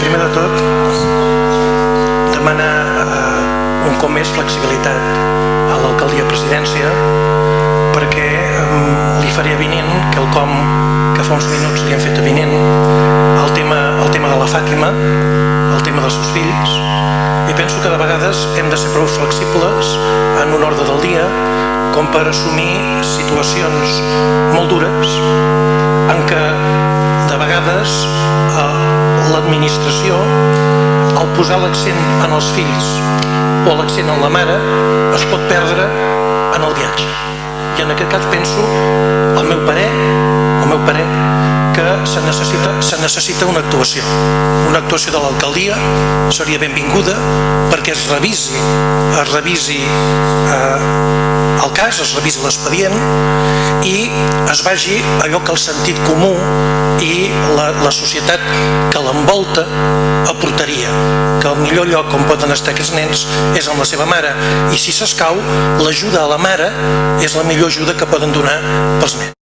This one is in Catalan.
primer de tot, demanar un cop més flexibilitat a l'alcaldia-presidència, perquè li faré avinent quelcom que fa uns minuts li hem fet avinent, el tema de la Fàtima, el tema dels seus fills, i penso que de vegades hem de ser prou flexibles en un ordre del dia com per assumir situacions molt dures en què de vegades l'administració, al posar l'accent en els fills o l'accent en la mare, es pot perdre en el viatge. I en aquest cas penso, al meu parer, que se necessita una actuació de l'alcaldia. Seria benvinguda perquè es revisi el cas, es revisi l'expedient i es vagi allò que el sentit comú i la societat que l'envolta aportaria, que el millor lloc on poden estar aquests nens és amb la seva mare, i si s'escau, l'ajuda a la mare és la millor ajuda que poden donar pels nens.